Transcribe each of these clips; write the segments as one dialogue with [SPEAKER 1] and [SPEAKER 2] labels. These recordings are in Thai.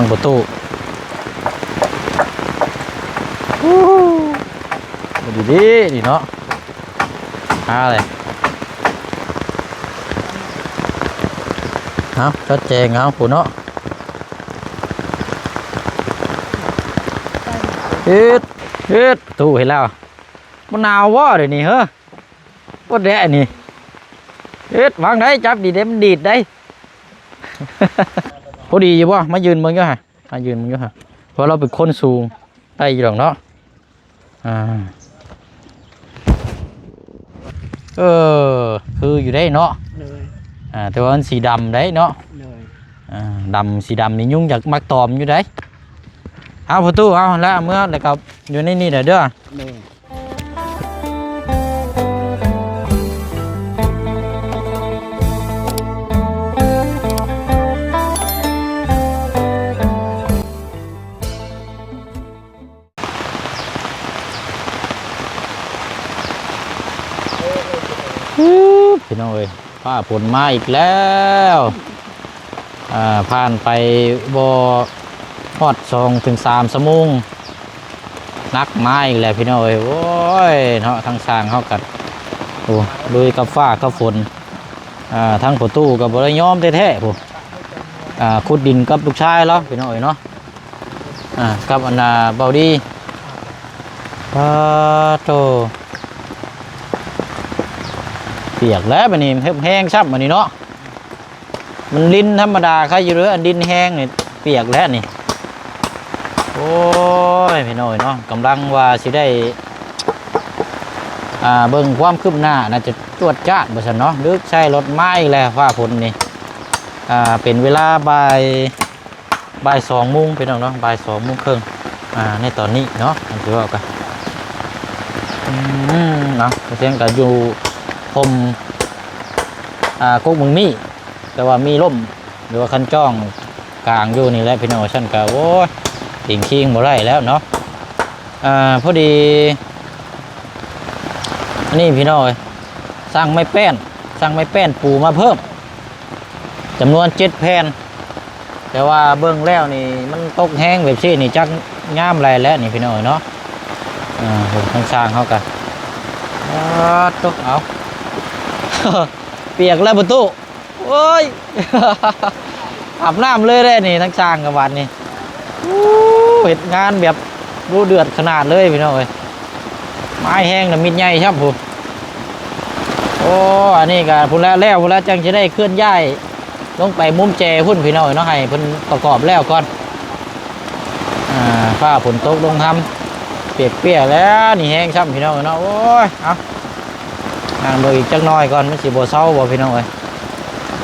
[SPEAKER 1] ตั้งประตูดีดีดีเนาะอะไรเอาชัดเจนเอาผู้เนาะเฮ็ดตู้เห็นแล้วมันหนาววะเดี๋ยวนี้เฮ้อก็แดดนี่เฮ็ดวางได้จับดีเด้มันดีดได้ พอดีอยู่ป่ะมายืนมึงก็ฮะมายืนมึงก็ฮะเพราะเราเป็นคนสูงได้อยู่หรอกเนาะคืออยู่ได้เนาะแต่ว่ามันสีดำได้เนาะดำสีดำนี่ยุ่งจากมักตอมอยู่ได้เอาประตูเอาแล้วเมื่อแล้วก็อยู่ในนี่เด้อพี่น้องเอ้ยฟ้าฝนมาอีกแล้วผ่านไปบ่ฮอด2-3 ชั่วโมงนักมาอีกแล้วพี่น้องเอ้ยโอ้ยเนาะทั้งสร้างเฮากัดโอ้ลุยกับฟ้ากับฝนทั้งประตูกับบ่ได้ยอมแท้ๆพุ่นขุดดินกับลูกชายแล้วพี่น้องเอ้ยเนาะกับอันเบาดีโตเปียกแล้วบัดนี้แห้งซับบัดนี้เนาะมันดินธรรมดาใครอยู่เด้ออันดินแห้งนี่เปียกแล้วนี่โอ้ยพี่น้อยเนาะกำลังว่าสิได้เบิ่งความคืบหน้าน่าจะตรวจจ้าบ่ซั่นเนาะหรือใช้รถไม้แล้วฟ้าฝนนี่เป็นเวลาบ่าย2 โมงพี่น้องเนาะบ่าย2 โมงครึ่งในตอนนี้เนาะอันที่ว่ากันเนาะเสียงก็อยู่ผมกุ๊กมึงมีแต่ว่ามีร่มหรือว่าคันจ้องกลางอยู่นี่แหละพี่น้องฉันก็โอ้ยถิงคิงบ่ได้แล้วเนาะพอดีอันนี้พี่น้องสร้างไม้แป้นปูมาเพิ่มจำนวน7 แผ่นแต่ว่าเบื้องแล้วนี่มันตกแห้งแบบนี้นี่จักงามไรแล้วนี่พี่น้องเนาะผมทั้งสร้างเขากันตกเอา เปียกแล้วประตูโอ้ย อาบน้ำเลยได้นี่ทั้งสร้างกับวันนี่เห็ดงานแบบรู้เดือดขนาดเลยพี่น้องเอ้ยไม้แห้งน่ะมิดใหญ่ครับผมโอ้อันนี้ก็พุ่นแล้วจังจะได้เคลื่อนย้ายลงไปมุมแจพุ่นพี่น้องเนาะให้เพิ่นประกอบแล้วก่อนฟ้าฝนตกลงทำเปียกแล้วนี่แห้งซ้ำพี่น้องเนาะโอ้ยเอานั่งดูอีกจักหน่อยก่อนมันสิบ่เศร้าบ่พี่น้องเอ้ย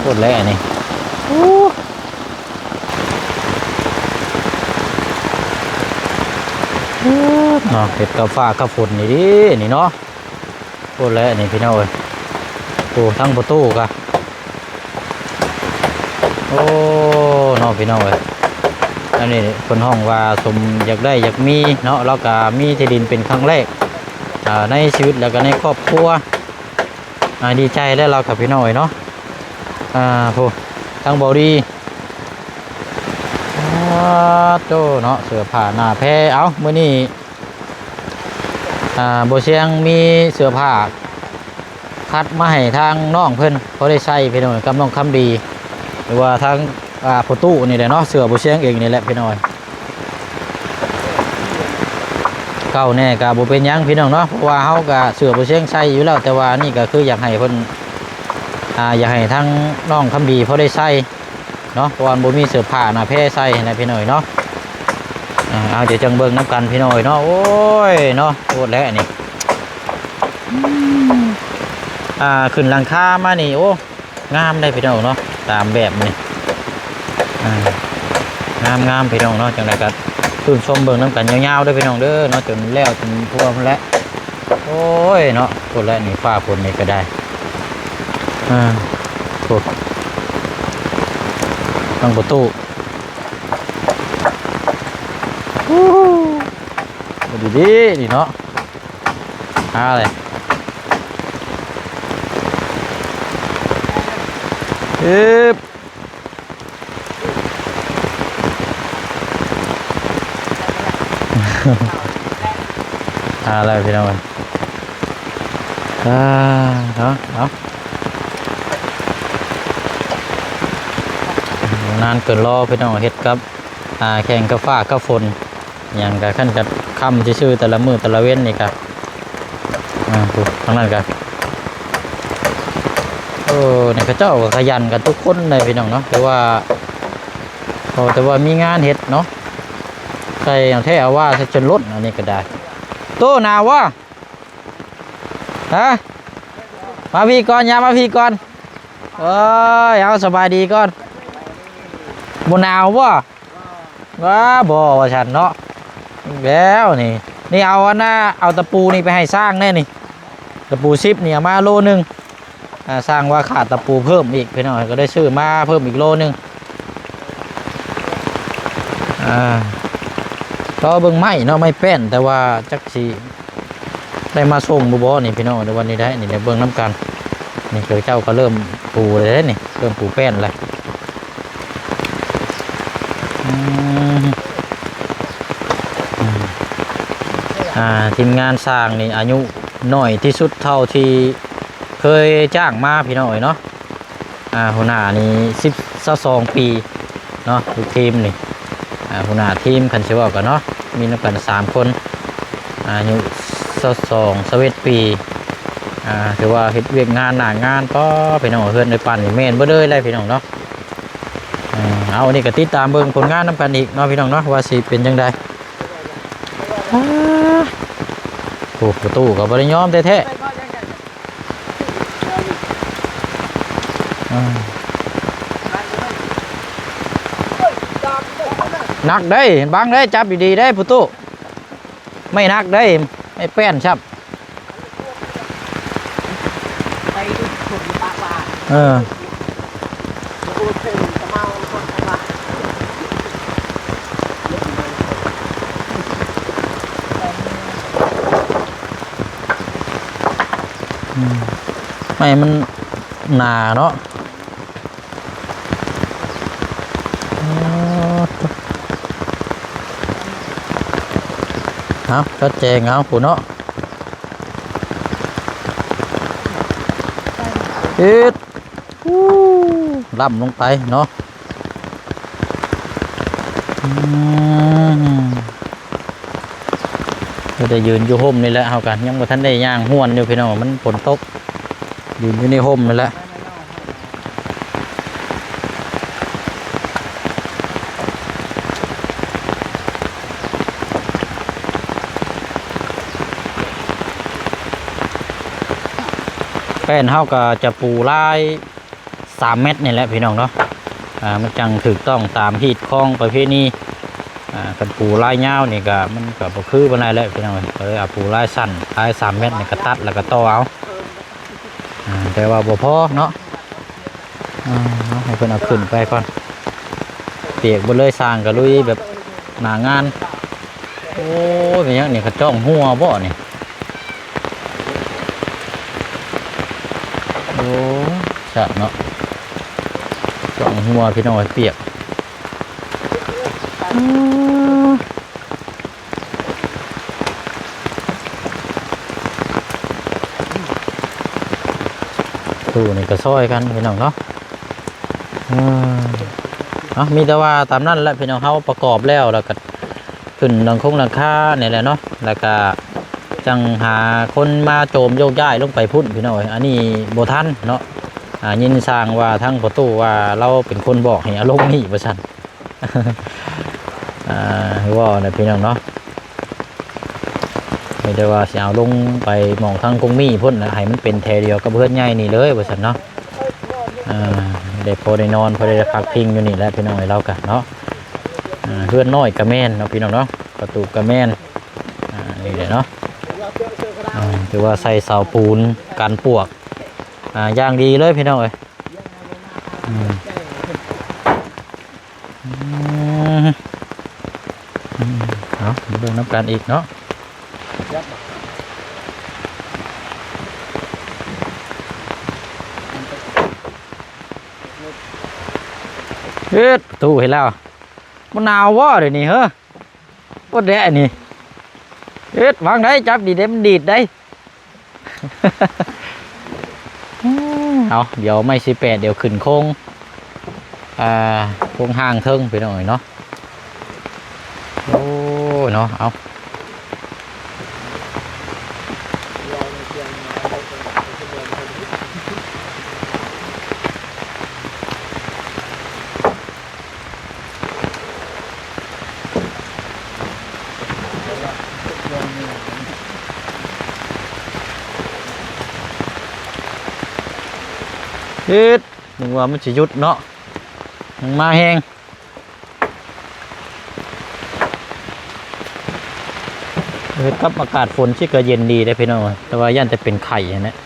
[SPEAKER 1] พูดเลยอันนี้เนาะเห็ดกับฟ้ากับฝนนี่ดินี่เนาะพูดเลยอันนี้พี่น้องเอ้ยโอ้ทั้งประตูกะโอ้เนาะพี่น้องเอ้ยอันนี้คนห้องว่าสมอยากได้อยากมีเนาะแล้วก็มีที่ดินเป็นครั้งแรกในชีวิตแล้วก็ในครอบครัวดีใจแล้วเรากับพี่น้อยเนาะโหทั้งบอดี้โตเนาะเสื้อผ้าหน้าแพรเอาเมื่อนี้โบเชียงมีเสื้อผ้าคัดมาให้ทางน้องเพิ่นเขาได้ใส่พี่น้อยกับน้องคำดีหรือว่าทางประตูนี่แหละเนาะเสื้อโบเชียงเองนี่แหละพี่น้อยเก่าแน่กับโบเป็นยังพี่น้องเนาะเพราะว่าเขากับเสือโบเชียงใส่อยู่แล้วแต่ว่านี่ก็คืออยากให้เพิ่นอยากให้ทั้งน้องคำดีเขาได้ใส่เนาะเพราะว่าโบมีเสื้อผ้าหน้าแพรใส่นะพี่น้อยเนาะเอาเดี๋ยวจังเบิ่งน้ำกันพี่น้อยเนาะโอ้ยเนาะโคตรแล้วนี่ขึ้นหลังคามานี่โอ้งามได้พี่น้องเนาะตามแบบนี่งามพี่น้องเนาะจังไรกันตื่นชมเบิ่งน้ำกันยาวๆด้วยพี่น้องเด้อเนาะจนแล้วจนทั่วแล้วโอ้ยเนาะฝนแล้วนี่ฟ้าฝนนี่ก็ได้ฝนตั้งประตูดีดีเนาะอะไร อะไรพี่น้องเนาะนานเกินรอพี่น้องเฮ็ดกับแข่งกับฟ้ากับฝนอย่างกับขั้นกับคำชื่อแต่ละมือแต่ละเว้นนี่ครับทั้งนั้นครับเนี่ยเขาเจ้าก็ขยันกันทุกคนเลยพี่น้องเนาะแต่ว่ามีงานเฮ็ดเนาะใส่อย่างแท้ว่าใส่จนล้นอันนี้ก็ได้โตหนาววะฮะมาพี่ก่อนยามาพี่ก่อนเอาสบายดีก่อนบนหนาววะว้าบ่ว่าฉันเนาะแล้วนี่เอาอันน่ะเอาตะปูนี่ไปให้สร้างแน่นี่ตะปู10เนี่ยมาโลนึงสร้างว่าขาดตะปูเพิ่มอีกพี่น้องก็ได้ซื้อมาเพิ่มอีกโลนึงก็เบิ่งไม้เนาะไม่แป้นแต่ว่าจักสีได้มาส่งบ่นี่พี่น้องในวันนี้ได้นี่เบิ่งน้ำกันนี่เกิดเจ้าก็เริ่มปูเลยนี่เริ่มปูแป้นเลยทีมงานสร้างนี่อายุน้อยที่สุดเท่าที่เคยจ้างมาพี่น้องเนาะหัวหน้านี่12 ปีเนาะทุกทีมนี่หัวหน้าทีมคันเชว่ากันเนาะมีนักกัน3 คนอายุ21 ปีถือว่าเฮ็ดเวียกงานหน้างานก็พี่น้องเพื่อนในปั่นเมนบ่เลยเลยพี่น้องเนาะเอาอันนี้ก็ติดตามเบิ่งผลงานนำกันอีกเนาะพี่น้องเนาะว่าสิเป็นจังไดโอ้ประตูก็บ่ได้ยอมแท้ๆนักได้บังได้จับดีๆได้ประตูไม่นักได้ไม่แป้นครับไม่มันหนาเนาะเอาก็แจงเอาผู้เนาะล่ำลงไปเนาะก็ได้ยืนอยู่ห่มนี่แหละเอากันยังบ่ทันได้ย่างห้วนอยู่พี่น้องมันฝนตกยืนอยู่ในห่มนี่แหละแป้นเฮาก็จะปูลาย3 เม็ดนี่แหละพี่น้องเนาะมันจังถูกต้องตามฮีตคล้องประเภทนี้กันปูลายยาวนี่ก็มันก็บ่คือปานใดแล้วพี่น้องก็เลยเอาปูลายสั้นลาย3 เม็ดนี่ก็ตัดแล้วก็ต่อเอาแต่ว่าบ่พอเนาะให้เพิ่นเอาขึ้นไปก่อนเปียกบ่เลยสร้างก็ลุยแบบหน้างานโอ้ยเป็นหยังนี่เขาจ้องหัวบ่นี่โอ้ชะเนาะจ้องหัวพี่น้องเปียกตู้นี่ก็ซอยกันพี่น้องเนาะมีแต่ว่าตามนั้นแหละพี่น้องเขาประกอบแล้วก็ขึ้นหลังคาเนี่ยแหละเนาะแล้วก็จังหาคนมาโจมโยกย้ายลงไปพุ่นพี่น้องอันนี้โบทันเนาะยินสร้างว่าทั้งประตูว่าเราเป็นคนบอกให้ลงนี่ประชันว่าเนี่ยพี่น้องเนาะไม่ได้ว่าสิเอาลงไปมองทางกงมี่พุ่นนะให้มันเป็นแถวเดียวกับเพื่อนใหญ่นี่เลยประชันเนาะได้พอได้นอนพอได้พักพิงอยู่นี่แหละพี่น้องเรากันเนาะเพื่อนน้อยกระแมนเนาะพี่น้องเนาะประตูกระแมนนี่แหละเนาะถือว่าใส่เสาปูนกันปวกอย่างดีเลยพี่น้องเอ้ยเอาเรื่องน้ำกันอีกเนาะตู้เห็นแล้วมันหนาววะเดี๋ยวนี้เฮ้อว่าแดดนี่ เอ็ดวางได้จับดีเด็มนดีดได้ เอาเดี๋ยวไม่18เดี๋ยวขึ้นโค้งโค้งห้างเทิงไปหน่อยเนาะโอ้เนาะเอาเฮ็ดนึกว่ามันสิหยุดเนาะมันมาแฮงเฮ็ดกับอากาศฝนที่ก็เย็นดีได้พี่น้องแต่ว่าย่านจะเป็นไข่นะ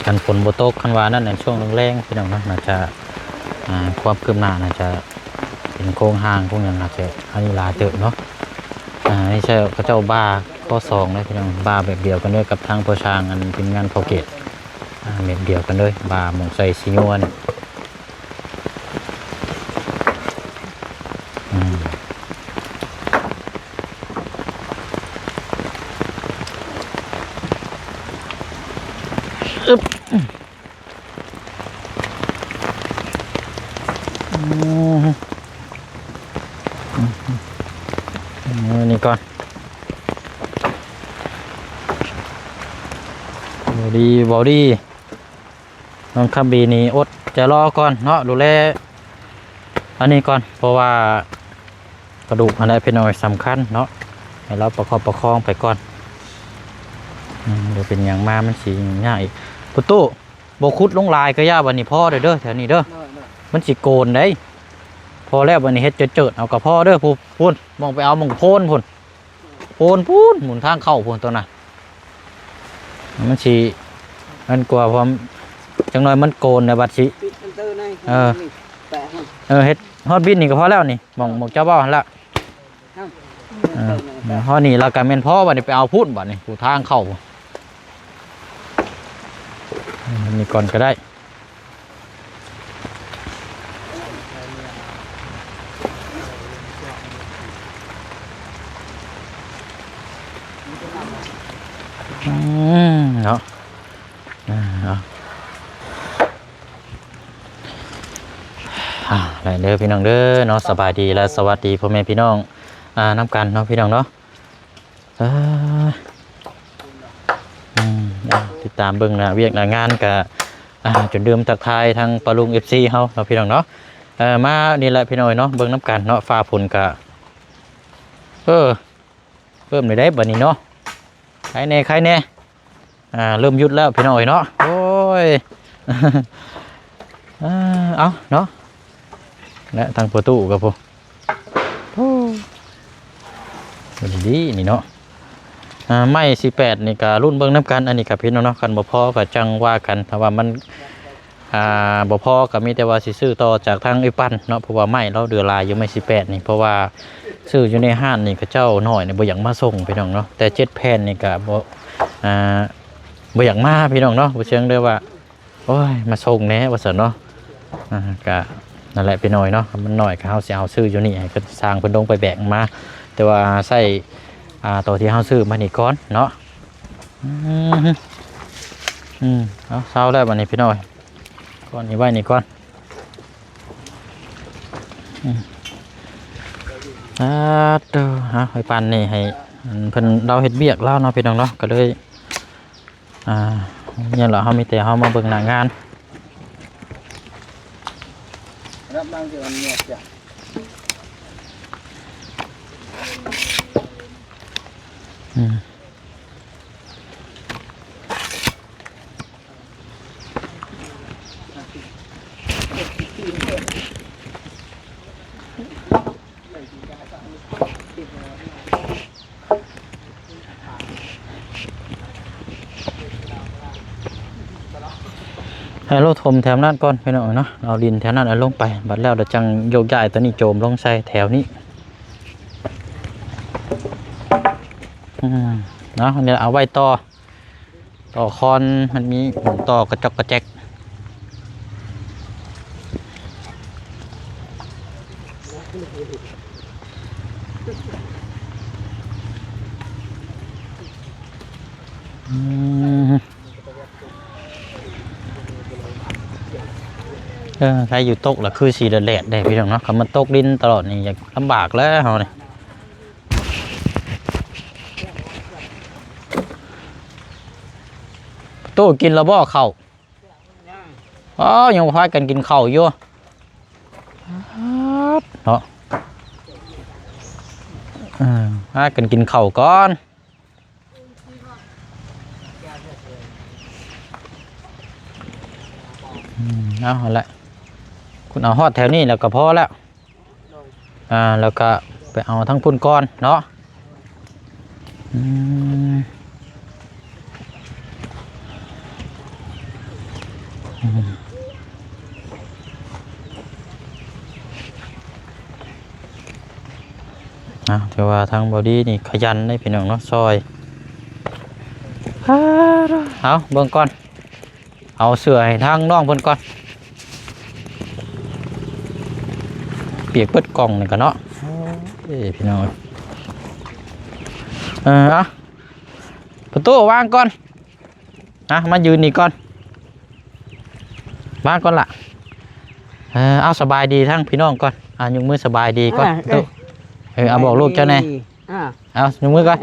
[SPEAKER 1] กันฝนบ่ตกคันว่านั่นในช่วงแรงๆพี่น้องเนาะน่าจะความคืบหน้าน่าจะเป็นโครงห้างพวกนั้นน่าจะอันนี้ลาเติบเนาะนี่ใช่เขาเจ้าบ้าข้อสองเลยพี่น้องบ้าแบบเดียวกันด้วยกับทางโปรชางอันเป็นงานโปรเกตแบบเดียวกันด้วยบ้าหมองใส่ซิโยนอึ๊บนี่ก่อนบอดี้น้องคัมบีนี่อดจะรอก่อนเนาะดูแลอันนี้ก่อนเพราะว่ากระดูกอะไรเป็นหน่อยสำคัญเนาะให้เราประคองไปก่อนเดี๋ยวเป็นอย่างมามันสีง่ายอีกปุ๊ตู้โบคุดลงลายก็ย่าวันนี้พ่อเด้อแถวนี้เด้อมันสีโกนได้พอแล้ววันนี้เฮ็ดเจิดเอากับพ่อเด้อพูนมองไปเอามองโพนพูนหมุนทางเข้าพูนตัวน่ะมันสีมันกว่าความจังน้อยมันโกนในบัดสีเฮ็ดฮอดบินนี่ก็พอแล้วนี่มองเจ้าบ่าวละฮอดนี่เรากำเป็นพ่อวันนี้ไปเอาพูนบัดนี่ผู้ทางเข้านี่ก่อนก็ได้เนาะได้เด้อพี่น้องเด้อเนาะสบายดีและสวัสดีพ่อแม่พี่น้องน้ำกันเนาะพี่น้องเนาะติดตามเบิ่งนะเวียกงานกับจนเดิมตักทายทางปลาลุง FC เฮาเนาะพี่น้องเนาะมานี่แหละพี่น้อยเนาะเบิ่งน้ำกันเนาะฟ้าฝนกะเพิ่มได้บัดนี้เนาะใครแน่เริ่มยุดแล้วพี่น้อยเนาะโอ้ยเอาเนาะและทางประตูกับผมดีนี่เนาะไม่18นี่กะรุ่นเบิ้งน้ำกันอันนี้กับพี่น้องเนาะกันบ่พอกับจังว่ากันถ้าว่ามันบ่พอกับมีแต่ว่าสิซื้อต่อจากทางไอ้ปั้นเนาะเพราะว่าไม่เราเดือลายอยู่ไม่18นี่เพราะว่าซื้ออยู่ในห้างนี่ก็เจ้าหน่อยเนี่ยบ่อยากมาส่งพี่น้องเนาะแต่7แผ่นนี่กะบ่อยากมาพี่น้องเนาะบ่เชิงเด้อว่าโอ้ยมาส่งแน่ว่าซั่นเนาะกะนั่นแหละพี่น้อยเนาะมันหน่อยก็เฮาสิเอาซื้ออยู่นี่ให้เพิ่นสร้างเพิ่นลงไปแบกมาแต่ว่าใส่ตัวที่เฮาซื้อมานี่ก่อนเนาะเอาเศร้าแล้วบัดนี้พี่น้อยก่อนนี่ไว้นี่ก่อนให้ปันนี่ให้เพิ่นเราเฮ็ดเบียกแล้วเนาะพี่น้องเนาะก็เลยเนี่ยแหละเฮามีแต่เฮามาเบิ่งหน้างานรับนั่งอยู่อันเนี้ยจ้ะ ให้รถถมแถวนั้นก่อนพี่น้องเนาะเอาดินแถวนั้นเอาลงไปบัดแล้วเดี๋ยวจังโยกย้ายตัวนี้โจมลงใส่แถวนี้เนาะเนี่ยเอาไว้ต่อคอนมันมีต่อกระจกกระแจกใครอยู่ตกล่ะคือสีแดดได้พี่น้องเนาะคำมันตกดินตลอดนี่อยากลำบากแล้วเฮาเนี่ยตู้กินแล้วบ่ข้าวอ๋อยังพากันกินข้าวอยู่เนาะพากันกินข้าวก่อนเอาละคุณเอาฮอดแถวนี้แล้วก็พอแล้วแล้วก็ไปเอาทั้งพุ่นก้อนเนาะแต่ว่าทางบอดี้นี่ขยันได้พี่น้องเนาะซอยเอาเบิ่งก่อนเอาเสื้อให้ทางน้องเพิ่นก่อนเปียกเปิดกล่องนี่กันเนาะพี่น้องประตูวางก่อนมายืนนี่ก่อนวางก่อนล่ะเอาสบายดีทั้งพี่น้องก่อนยกมือสบายดีก่อนเอาบอกลูกเจ้าแน่เอายกมือก่อน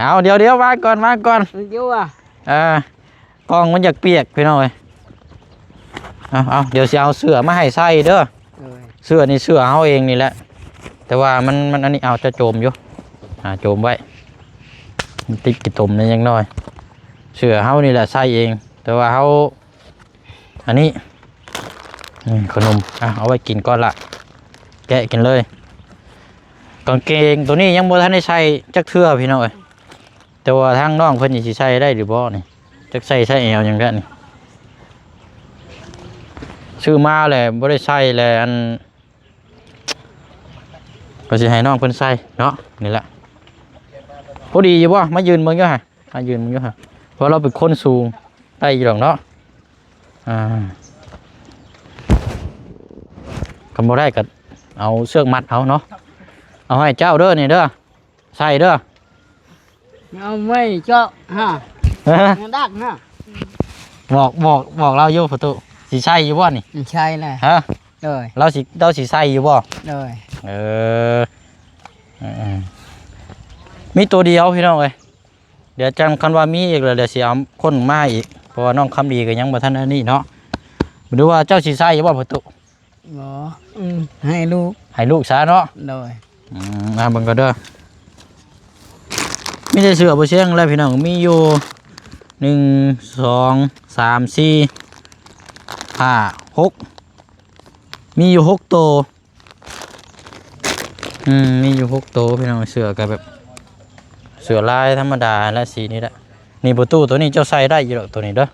[SPEAKER 1] เอาเดี๋ยววางก่อนกองมันอยากเปียกพี่น้องเลยเอาเดี๋ยวจะเอาเสื้อมาให้ใส่เด้อเสื้อนี่เสื้อเขาเองนี่แหละแต่ว่ามันอันนี้เอาจะโจมอยู่โจมไว้ติดกิตุ่มนี่ยังน้อยเสื้อเขานี่แหละใส่เองแต่ว่าเขาอันนี้ขนมเอาไว้กินก่อนละแกะกินเลยกางเกงตัวนี้ยังบ่ทันได้ใส่จักเทื่อพี่น้องเอ้ยแต่ว่าทางน้องเพิ่นสิใส่ได้หรือบ่นี่จักใส่แอวอย่างนั้นนี่ซื้อมาแหละบ่ได้ใส่แหละอันก็สิให้น้องเพิ่นใส่เนาะนี่แหละพอดีอยู่บ่มายืนเบิ่งอยู่ห่ายืนเบิ่งอยู่ห่าเพราะเราเป็นคนสูงได้อยู่ดอกเนาะก็บ่ได้ก็เอาเชือกมัดเอาเนาะเอาให้เจ้าเด้อนี่เด้อใส่เด้อ
[SPEAKER 2] เอาไม่เจ้าดักนะ
[SPEAKER 1] บอกเราอยู่ประตูสิใส่อยู่บ่นี่
[SPEAKER 2] ใช่เลยเลย
[SPEAKER 1] เราสิใส่อยู่บ่
[SPEAKER 2] เลย
[SPEAKER 1] มีตัวเดียวพี่น้องเอ้ยเดี๋ยวจำคันว่ามีอีกแล้วเดี๋ยวสิเอาคนมาอีกเพราะว่าน้องคำดีก็ยังบ่ทันอันนี้เนาะดูว่าเจ้าสิใส่อยู่บ่ประตู
[SPEAKER 2] บ่ให้ลูก
[SPEAKER 1] ซะเนาะ
[SPEAKER 2] เลย
[SPEAKER 1] เบิ่งก็เด้อมีแต่เสื้อบ่เชียงแล้วพี่น้องมีอยู่1 2 3 4 5 6มีอยู่6ตัวมีอยู่6ตัวพี่น้องเสื้อก็แบบเสื้อลายธรรมดาและสีนี้แหละนี่ประตูตัวนี้เจ้าใส่ได้อยู่ดอกตัวนี้เด้อ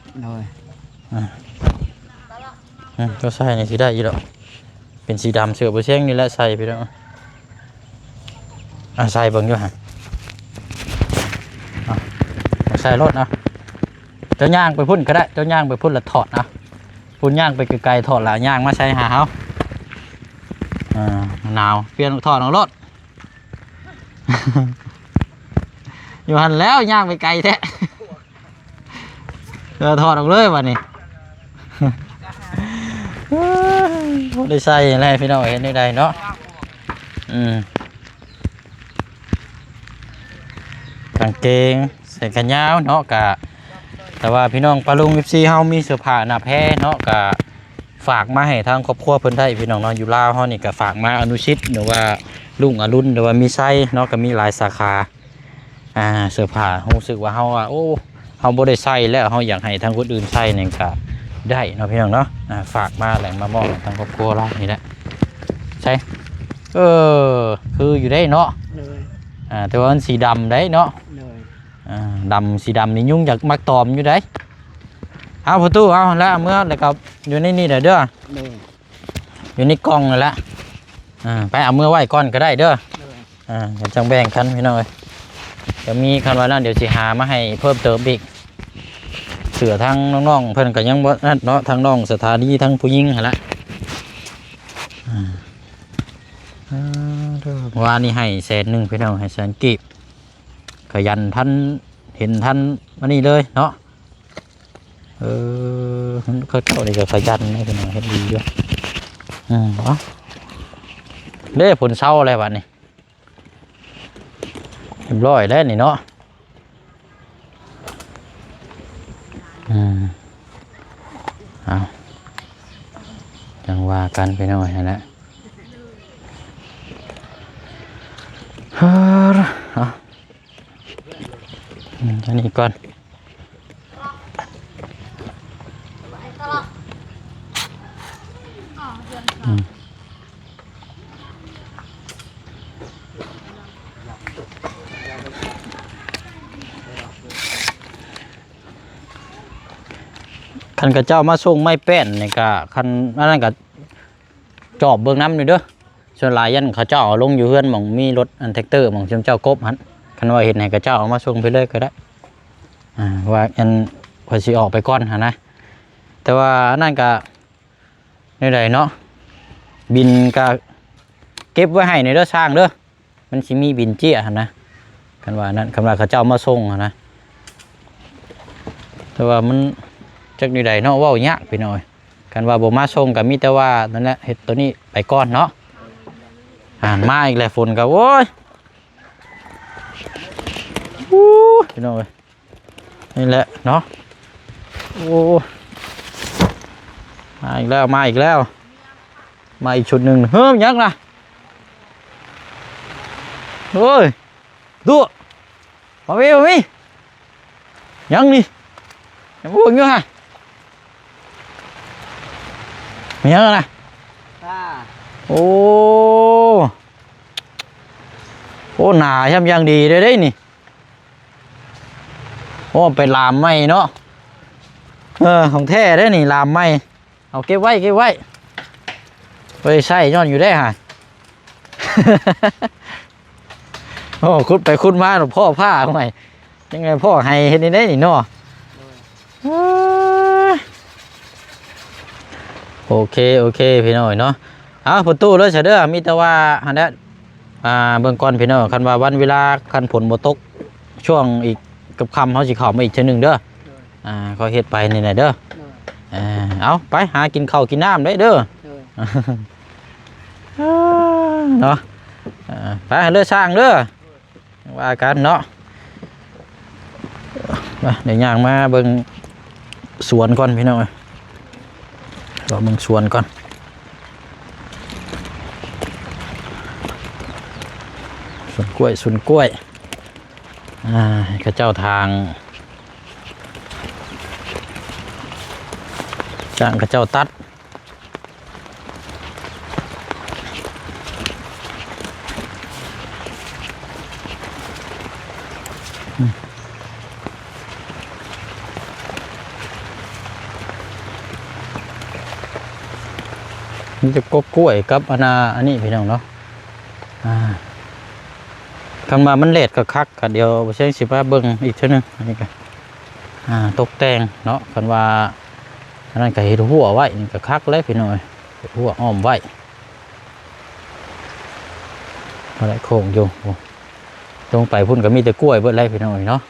[SPEAKER 1] เจ้าใส่นี่สิได้อยู่ดอกเป็นสีดำเสื้อบ่เชียงนี่แหละใส่พี่น้องใส่เบิ่งอยู่ฮะใส่รถนะเจ้าย่างไปพุ่นก็ได้เจ้าย่างไปพุ่นแล้วถอดนะพุ่นย่างไปไกลๆถอดแล้วย่างมาใส่หาเขาหนาวเปลี่ยนถอดของรถอยู่หันแล้วย่างไปไกลแท้ถอดออกเลยวันนี้ได้ใส่อะไรพี่น้องเห็นได้เนาะกางเกงใส่กันยาวเนาะกะแต่ว่าพี่น้องปลาลุงFCเฮามีเสื้อผ้าหน้าแพร่เนาะกะฝากมาให้ทางครอบครัวเพิ่นได้พี่น้องเนาะอยู่ลาวเฮานี่ก็ฝากมาอนุชิตหรือว่าลุงอรุณหรือว่ามีไซเนาะก็มีหลายสาขาเสื้อผ้ารู้สึกว่าเฮาโอ้เฮาบ่ได้ใส่แล้วเฮาอยากให้ทางคนอื่นใส่นี่ก็ได้เนาะพี่น้องเนาะฝากมาแหล่งมามอบทางครอบครัวเรานี่แหละใช่คืออยู่ได้เนาะแต่ว่ามันสีดำได้เนาะ ดำสีดำนี่ยุ่งจากมักตอมอยู่ได้เอาประตูเอาแล้วเมื่อแล้วก็อยู่ในนี่เด้ออยู่ในกล่องนั่นแหละไปเอาเมื่อไหว้ก่อนก็ได้เด้อเดี๋ยวจังแบ่งกันพี่น้อยเดี๋ยวมีคันว่านั่นเดี๋ยวสิหามาให้เพิ่มเติมอีกเสือทั้งน้องๆเพิ่นก็ยังบ่นั่นเนาะทั้งน้องสถานีทั้งผู้หญิงหั่นละว่านี่ให้100,000พี่น้องให้100,000กีบขยันท่านเห็นท่านมานี่เลยเนาะเขาเจ้านี่ก็ขยันนะพี่น้องเฮ็ดดีด้วยเด้ผลเศร้าอะไรบ้านี่เรียบร้อยแล้วนี่เนาะเอาจังว่ากันไปหน่อยนะอันนี้ก่อนคันกระเจ้ามาส่งไม้แป้นนี่ก็คันนั่นก็จอบเบื้องน้ำอยู่เด้อส่วนหลายยันเขาเจ้าเอาลงอยู่เฮือนหม่องมีรถอันแท็กเตอร์หม่องเจ้ากบหันคันว่าเห็นให้กระเจ้าเอามาส่งไปเลยก็ได้ว่าอันพอสิออกไปก่อนหะนะแต่ว่านั่นก็นี่ใดเนาะบินก็เก็บไว้ให้ในเด้อสร้างเด้อมันสิมีบินเจี้ยหะนะกันว่านั้นคำว่าเขาเจ้ามาส่งหะนะแต่ว่ามันจักนี่ใดเนาะว่ายากไปหน่อยกันว่าบ่มาส่งก็มีแต่ว่านั่นแหละเฮ็ดตัวนี้ไปก่อนเนาะมาอีกแล้วฝนก็โอ้ยพี่น้องเอ้ยนี่แหละเนาะโอ้มาอีกแล้วมาอีกชุดหนึ่งเฮ้ยยังล่ะโอ้ยดูมาวิยังนี่ยังบวกอยู่ฮะมียังล่ะโอ้หนาช่ำยังดีได้นี่โอ้เป็นลามไหมเนาะของแท้ได้นี่ลามไหมเอาเก็บไว้ไปใส่ย้อนอยู่ได้ฮะ โอ้คุดไปคุดมาหลวงพ่อผ้าทำไมยังไงพ่อให้เห็นได้นี่เนาะโอเคพี่น้อยเนาะประตูเลยเฉยเด้อมีแต่ว่าอันนี้เบื้องก่อนพี่น้อยคันว่าวันเวลาคันผลบ่ตกช่วงอีกกับคำเขาสิเข้ามาอีกเช่นหนึ่งเด้อเขาเฮ็ดไปนี่แหละเด้อเอาไปหากินข้าวกินน้ำได้เด้อเนาะไปเลือสร้างเด้อว่ากันเนาะเดี๋ยวย่างมาเบิ่งสวนก่อนพี่น้อยรอเบิ่งสวนก่อนสวนกล้วยข้าเจ้าทางจ้างข้าเจ้าตัดมันจะกล้วยกับอันนี้พี่น้องเนาะคันมามันเล็ดก็คักเดี๋ยวเช่นสิบเบิ้งอีกเท่านึงอันนี้ก็ตกแต่งเนาะคันว่าอันนั้นก็เห็ดหัวไว้นี่ก็คักเลยพี่น้อยเห็ดหัวอ้อมไว้อะไรโค้งอยู่ตรงไปพุ่นก็มีแต่กล้วยเบิดไรพี่น้อยเนาะ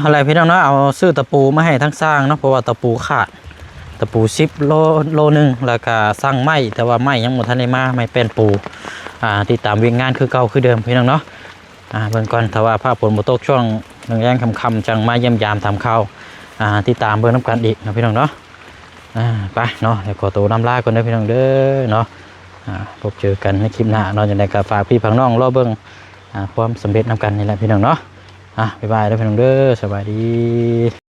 [SPEAKER 1] อะไรพี่น้องเนาะเอาซื้อตะปูมาให้ทั้งสร้างเนาะเพราะว่าตะปูขาดตะปู10 โลนึงแล้วก็สร้างไม้แต่ว่าไม้ยังหมดทันได้มาไม่เป็นปูติดตามวิ่งงานคือเก่าคือเดิมพี่น้องเนาะเบื้องก่อนถ้าว่าภาพผลบ่ตกช่วงแรงคำจังมาเยี่ยมยามทำข้าวติดตามเบื้องน้ำกันอีกนะพี่น้องเนาะไปเนาะเดี๋ยวขอตัวน้ำลาก่อนนะพี่น้องเด้อเนาะพบเจอกันในคลิปหน้าเราจะได้กับฝากพี่พังน้องรอเบื้องความสำเร็จน้ำกันนี่แหละพี่น้องเนาะบ๊ายบายแล้วพี่น้องเด้อสบายดี